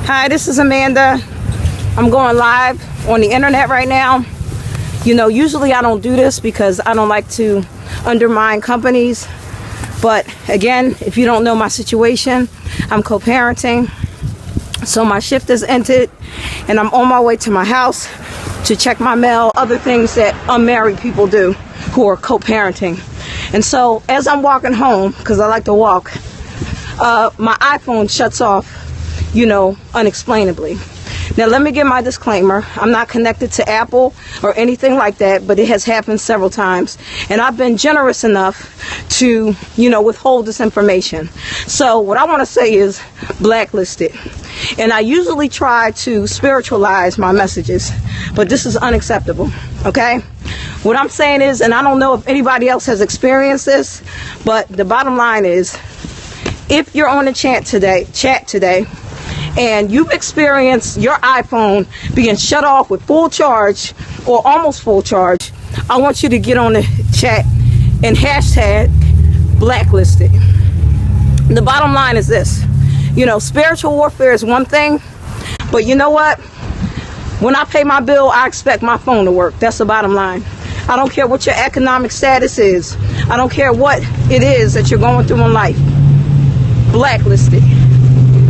Hi, this is Amanda. I'm going live on the internet right now. You know, usually I don't do this because I don't like to undermine companies. But again, if you don't know my situation, I'm co-parenting. So my shift is ended and I'm on my way to my house to check my mail, other things that unmarried people do who are co-parenting. And so as I'm walking home, because I like to walk, my iPhone shuts off, you know, unexplainably. Now let me give my disclaimer. I'm not connected to Apple or anything like that, but it has happened several times. And I've been generous enough to, you know, withhold this information. So what I want to say is blacklisted. And I usually try to spiritualize my messages, but this is unacceptable, okay? What I'm saying is, and I don't know if anybody else has experienced this, but the bottom line is, if you're on the chat today, and you've experienced your iPhone being shut off with full charge or almost full charge, I want you to get on the chat and hashtag blacklisted. The bottom line is this. You know, spiritual warfare is one thing, but you know what? When I pay my bill, I expect my phone to work. That's the bottom line. I don't care what your economic status is. I don't care what it is that you're going through in life. Blacklisted.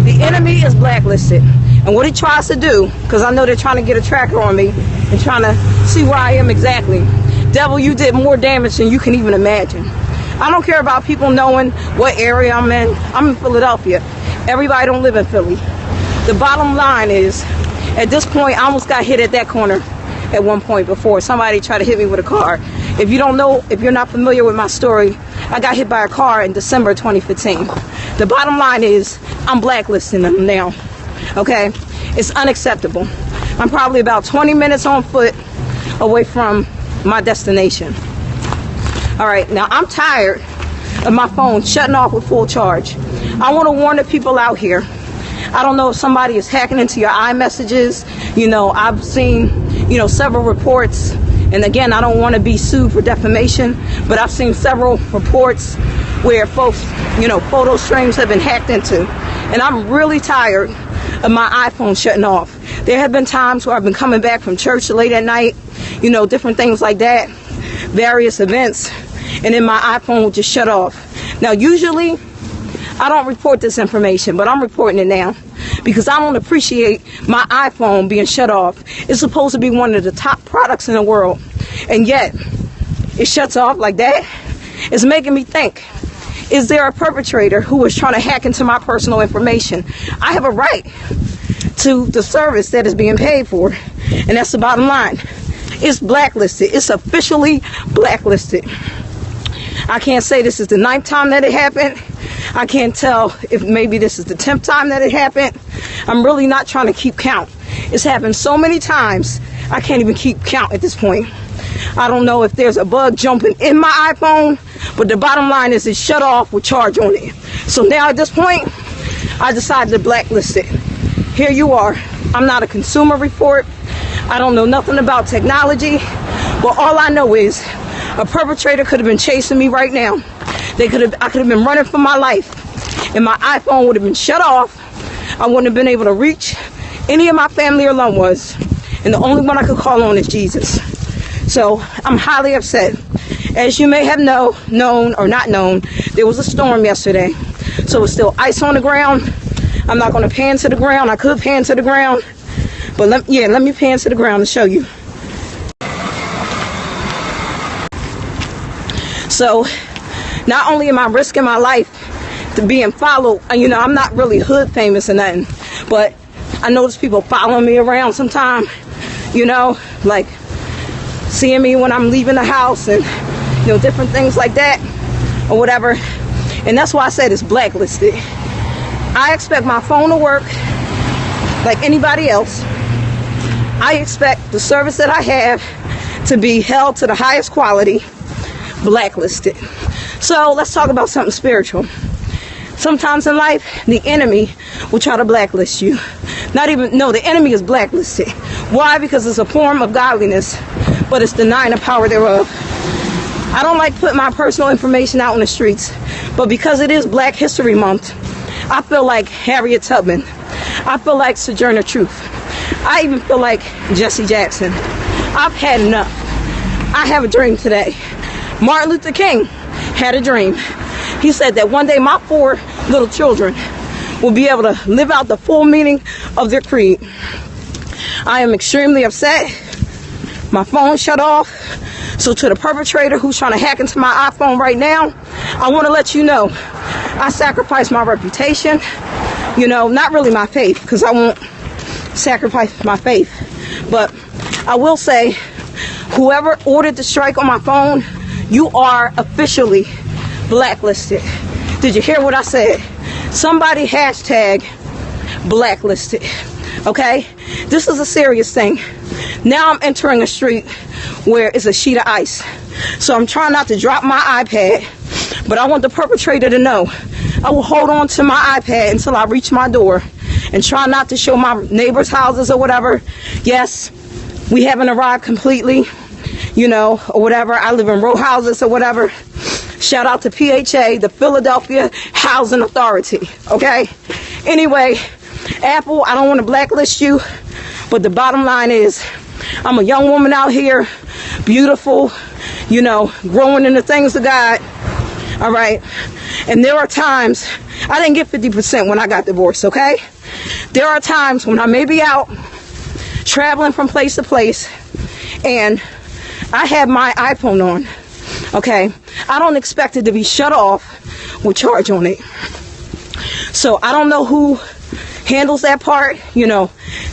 The enemy is blacklisted. And what he tries to do, because I know they're trying to get a tracker on me and trying to see where I am exactly. Devil, you did more damage than you can even imagine. I don't care about people knowing what area I'm in. I'm in Philadelphia. Everybody don't live in Philly. The bottom line is, at this point, I almost got hit at that corner at one point before. Somebody tried to hit me with a car. If you don't know, if you're not familiar with my story, I got hit by a car in December 2015. The bottom line is, I'm blacklisting them now. Okay? It's unacceptable. I'm probably about 20 minutes on foot away from my destination. All right, now I'm tired of my phone shutting off with full charge. I want to warn the people out here. I don't know if somebody is hacking into your iMessages. You know, I've seen, you know, several reports. And again, I don't want to be sued for defamation, but I've seen several reports where folks, you know, photo streams have been hacked into. And I'm really tired of my iPhone shutting off. There have been times where I've been coming back from church late at night, you know, different things like that, various events, and then my iPhone will just shut off. Now, usually, I don't report this information, but I'm reporting it now because I don't appreciate my iPhone being shut off. It's supposed to be one of the top products in the world, and yet it shuts off like that. It's making me think, is there a perpetrator who is trying to hack into my personal information? I have a right to the service that is being paid for, and that's the bottom line. It's blacklisted. It's officially blacklisted. I can't say this is the 9th time that it happened. I can't tell if maybe this is the 10th time that it happened. I'm really not trying to keep count. It's happened so many times, I can't even keep count at this point. I don't know if there's a bug jumping in my iPhone, but the bottom line is it's shut off with charge on it. So now at this point, I decided to blacklist it. Here you are. I'm not a consumer report. I don't know nothing about technology, but all I know is a perpetrator could have been chasing me right now. I could have been running for my life, and my iPhone would have been shut off. I wouldn't have been able to reach any of my family or loved ones, and the only one I could call on is Jesus. So I'm highly upset. As you may have known or not known, there was a storm yesterday, so it's still ice on the ground. I'm not going to pan to the ground. I could pan to the ground, but let me pan to the ground to show you. So not only am I risking my life to being followed, you know, I'm not really hood famous or nothing, but I notice people following me around sometime, you know, like seeing me when I'm leaving the house and, you know, different things like that or whatever. And that's why I said it's blacklisted. I expect my phone to work like anybody else. I expect the service that I have to be held to the highest quality. Blacklisted. So let's talk about something spiritual. Sometimes in life, the enemy will try to blacklist you. The enemy is blacklisted. Why? Because it's a form of godliness, but it's denying the power thereof. I don't like putting my personal information out on the streets, but because it is Black History Month, I feel like Harriet Tubman. I feel like Sojourner Truth. I even feel like Jesse Jackson. I've had enough. I have a dream today. Martin Luther King had a dream. He said that one day my 4 little children will be able to live out the full meaning of their creed. I am extremely upset. My phone shut off. So to the perpetrator who's trying to hack into my iPhone right now, I want to let you know I sacrificed my reputation. You know, not really my faith, because I won't sacrifice my faith. But I will say, whoever ordered the strike on my phone, you are officially blacklisted. Did you hear what I said? Somebody hashtag blacklisted. Okay? This is a serious thing. Now I'm entering a street where it's a sheet of ice. So I'm trying not to drop my iPad, but I want the perpetrator to know I will hold on to my iPad until I reach my door and try not to show my neighbors' houses or whatever. Yes, we haven't arrived completely, you know, or whatever. I live in row houses or whatever. Shout out to PHA, the Philadelphia Housing Authority, okay? Anyway, Apple, I don't want to blacklist you, but the bottom line is I'm a young woman out here, beautiful, you know, growing in the things of God, all right? And there are times, I didn't get 50% when I got divorced, okay? There are times when I may be out traveling from place to place and I have my iPhone on, okay? I don't expect it to be shut off with charge on it. So I don't know who handles that part, you know,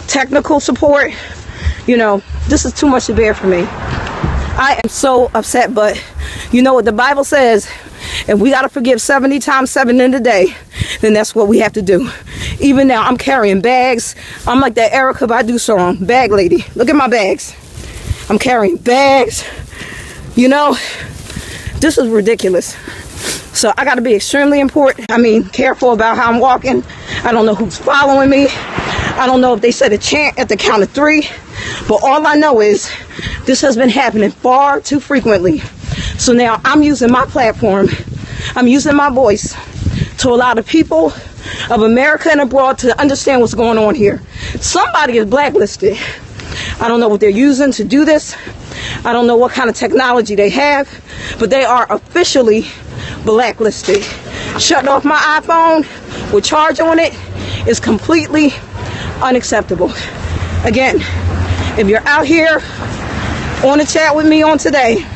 technical support. You know, this is too much to bear for me. I am so upset, but you know what the Bible says? If we got to forgive 70 times 7 in a day, then that's what we have to do. Even now, I'm carrying bags. I'm like that Erykah Badu song, Bag Lady. Look at my bags. I'm carrying bags. You know, this is ridiculous. So I got to be extremely careful about how I'm walking. I don't know who's following me. I don't know if they said a chant at the count of 3. But all I know is this has been happening far too frequently. So now I'm using my platform. I'm using my voice to allow the people of America and abroad to understand what's going on here. Somebody is blacklisted. I don't know what they're using to do this. I don't know what kind of technology they have, but they are officially blacklisted. Shutting off my iPhone with charge on it is completely unacceptable. Again, if you're out here on the chat with me on today,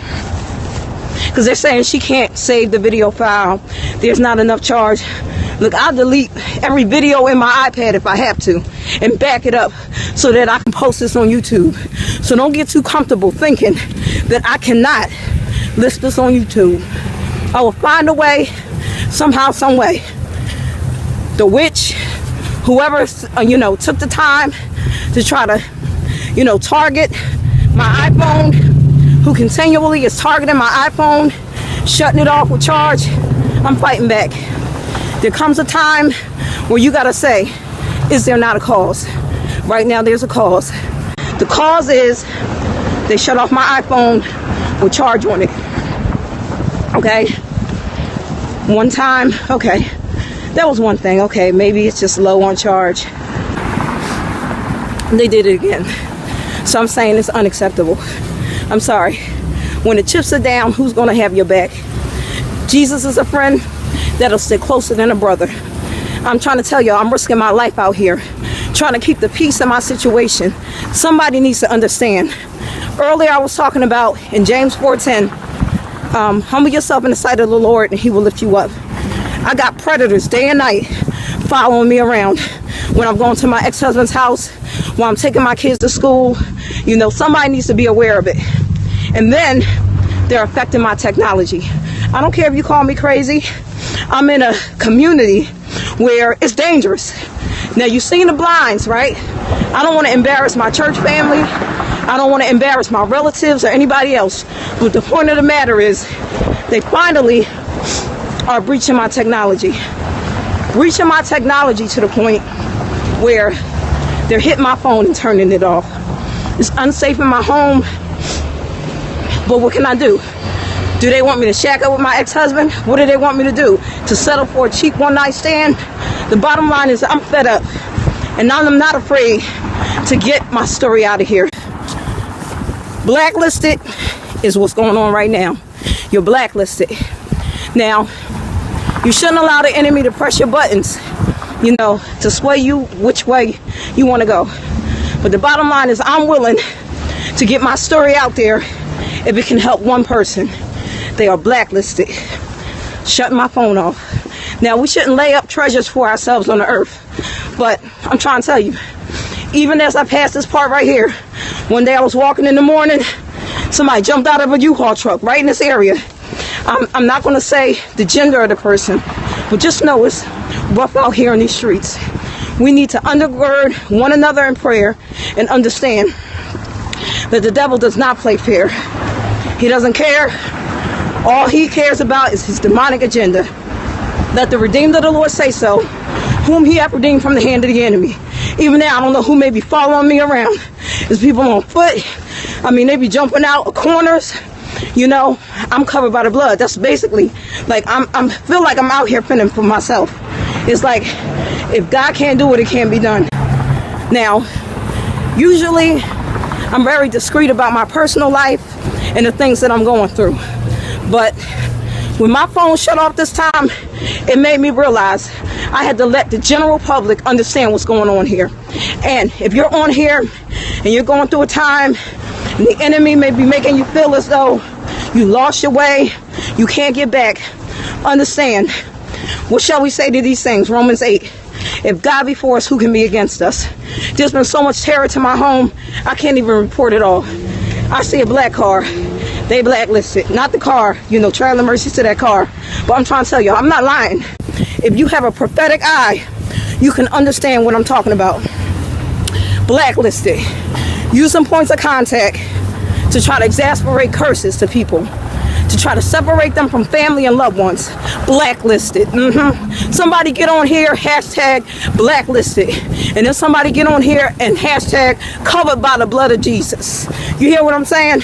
because they're saying she can't save the video file, there's not enough charge. Look, I'll delete every video in my iPad if I have to and back it up so that I can post this on YouTube. So don't get too comfortable thinking that I cannot list this on YouTube. I will find a way, somehow, some way. The witch, whoever, took the time to try to, target my iPhone, who continually is targeting my iPhone, shutting it off with charge, I'm fighting back. There comes a time where you gotta say, is there not a cause? Right now there's a cause. The cause is they shut off my iPhone with charge on it. Okay? One time, okay. That was one thing. Okay, maybe it's just low on charge. They did it again. So I'm saying it's unacceptable. I'm sorry. When the chips are down, who's gonna have your back? Jesus is a friend that'll stick closer than a brother. I'm trying to tell you, I'm risking my life out here, trying to keep the peace in my situation. Somebody needs to understand. Earlier I was talking about in James 4:10, humble yourself in the sight of the Lord and he will lift you up. I got predators day and night following me around when I'm going to my ex-husband's house, when I'm taking my kids to school. Somebody needs to be aware of it. And then they're affecting my technology. I don't care if you call me crazy. I'm in a community where it's dangerous. Now, you've seen the blinds, right? I don't want to embarrass my church family. I don't want to embarrass my relatives or anybody else. But the point of the matter is they finally are breaching my technology. Breaching my technology to the point where they're hitting my phone and turning it off. It's unsafe in my home. But what can I do? Do they want me to shack up with my ex-husband? What do they want me to do? To settle for a cheap one-night stand? The bottom line is I'm fed up. And I'm not afraid to get my story out of here. Blacklisted is what's going on right now. You're blacklisted. Now, you shouldn't allow the enemy to press your buttons, to sway you which way you want to go. But the bottom line is I'm willing to get my story out there if it can help one person. They are blacklisted. Shutting my phone off. Now, we shouldn't lay up treasures for ourselves on the earth. But I'm trying to tell you, even as I passed this part right here, one day I was walking in the morning, somebody jumped out of a U-Haul truck right in this area. I'm not going to say the gender of the person, but just know it's rough out here in these streets. We need to undergird one another in prayer and understand that the devil does not play fair. He doesn't care. All he cares about is his demonic agenda. Let the redeemed of the Lord say so, whom he hath redeemed from the hand of the enemy. Even now, I don't know who may be following me around. There's people on foot. They be jumping out of corners. I'm covered by the blood. That's basically, like, I feel like I'm out here fending for myself. It's like, if God can't do it, it can't be done. Now, usually, I'm very discreet about my personal life and the things that I'm going through. But when my phone shut off this time, it made me realize I had to let the general public understand what's going on here. And if you're on here and you're going through a time and the enemy may be making you feel as though you lost your way, you can't get back, understand, what shall we say to these things? Romans 8. If God be for us, who can be against us? There's been so much terror to my home, I can't even report it all. I see a black car, they blacklisted. Not the car, traveling mercies to that car. But I'm trying to tell you, I'm not lying. If you have a prophetic eye, you can understand what I'm talking about. Blacklisted. Use some points of contact to try to exasperate curses to people, to try to separate them from family and loved ones. Blacklisted. Somebody get on here, hashtag blacklisted. And then somebody get on here and hashtag covered by the blood of Jesus. You hear what I'm saying?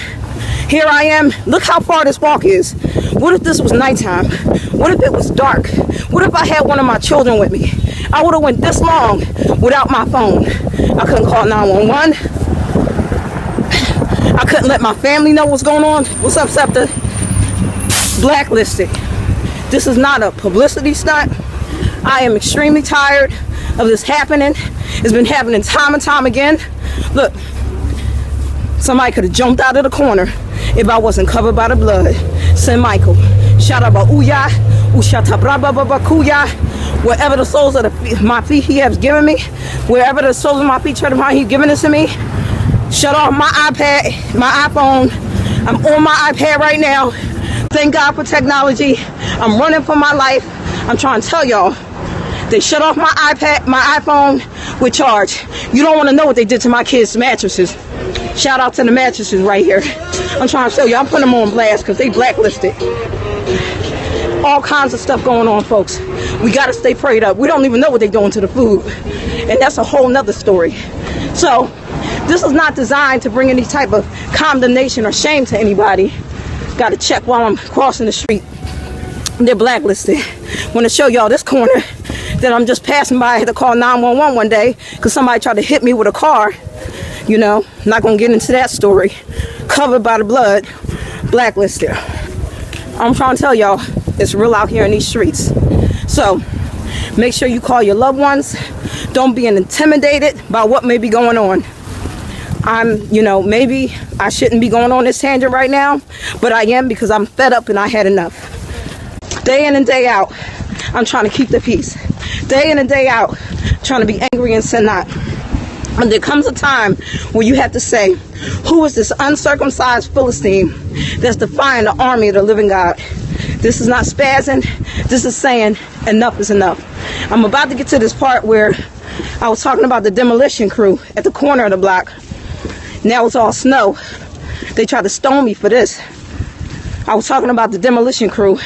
Here I am. Look how far this walk is. What if this was nighttime? What if it was dark? What if I had one of my children with me? I would have went this long without my phone. I couldn't call 911. I couldn't let my family know what's going on. What's up, Scepter? Blacklisted. This is not a publicity stunt. I am extremely tired of this happening. It's been happening time and time again. Look, somebody could have jumped out of the corner if I wasn't covered by the blood. Saint Michael. Sharabauya, Ushatabrababakuya. Wherever the soles of my feet he has given me, wherever the soles of my feet tread upon, he's given it to me. Shut off my iPad, my iPhone. I'm on my iPad right now. Thank God for technology. I'm running for my life. I'm trying to tell y'all, they shut off my iPad, my iPhone with charge. You don't want to know what they did to my kids' mattresses. Shout out to the mattresses right here. I'm trying to tell you, I'm putting them on blast because they blacklisted. All kinds of stuff going on, folks. We got to stay prayed up. We don't even know what they're doing to the food. And that's a whole nother story. So, this is not designed to bring any type of condemnation or shame to anybody. Got to check while I'm crossing the street. They're blacklisted. Want to show y'all this corner that I'm just passing by. I had to call 911 one day because somebody tried to hit me with a car. Not going to get into that story. Covered by the blood. Blacklisted. I'm trying to tell y'all, it's real out here in these streets. So, make sure you call your loved ones. Don't be intimidated by what may be going on. Maybe I shouldn't be going on this tangent right now, but I am because I'm fed up and I had enough. Day in and day out, I'm trying to keep the peace. Day in and day out, trying to be angry and sin not. And there comes a time where you have to say, who is this uncircumcised Philistine that's defying the army of the living God? This is not spazzing. This is saying enough is enough. I'm about to get to this part where I was talking about the demolition crew at the corner of the block. Now it's all snow. They tried to stone me for this. I was talking about the demolition crew.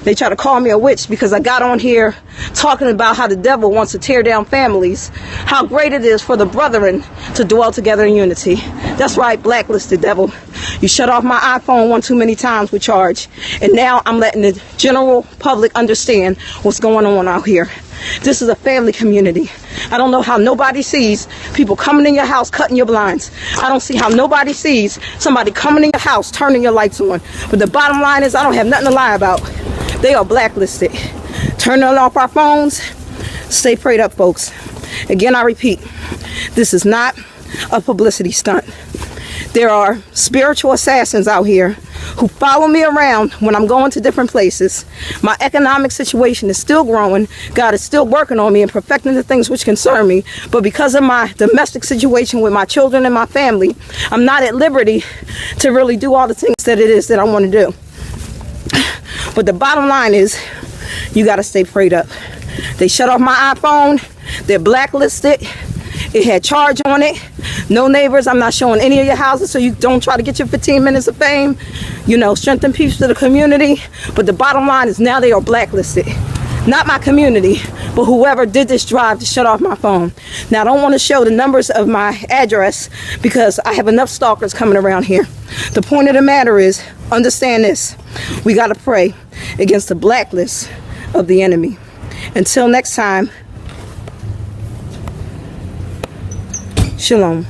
They tried to call me a witch because I got on here talking about how the devil wants to tear down families. How great it is for the brethren to dwell together in unity. That's right, blacklisted devil. You shut off my iPhone one too many times with charge. And now I'm letting the general public understand what's going on out here. This is a family community. I don't know how nobody sees people coming in your house, cutting your blinds. I don't see how nobody sees somebody coming in your house, turning your lights on. But the bottom line is I don't have nothing to lie about. They are blacklisted. Turn off our phones. Stay prayed up, folks. Again, I repeat, this is not a publicity stunt. There are spiritual assassins out here who follow me around when I'm going to different places. My economic situation is still growing. God is still working on me and perfecting the things which concern me. But because of my domestic situation with my children and my family, I'm not at liberty to really do all the things that it is that I want to do. But the bottom line is, you got to stay prayed up. They shut off my iPhone. They're blacklisted. It had charge on it. No neighbors. I'm not showing any of your houses, so you don't try to get your 15 minutes of fame. You know, strengthen peace to the community. But the bottom line is now they are blacklisted. Not my community, but whoever did this drive to shut off my phone. Now, I don't want to show the numbers of my address because I have enough stalkers coming around here. The point of the matter is, understand this. We got to pray against the blacklist of the enemy. Until next time, shalom.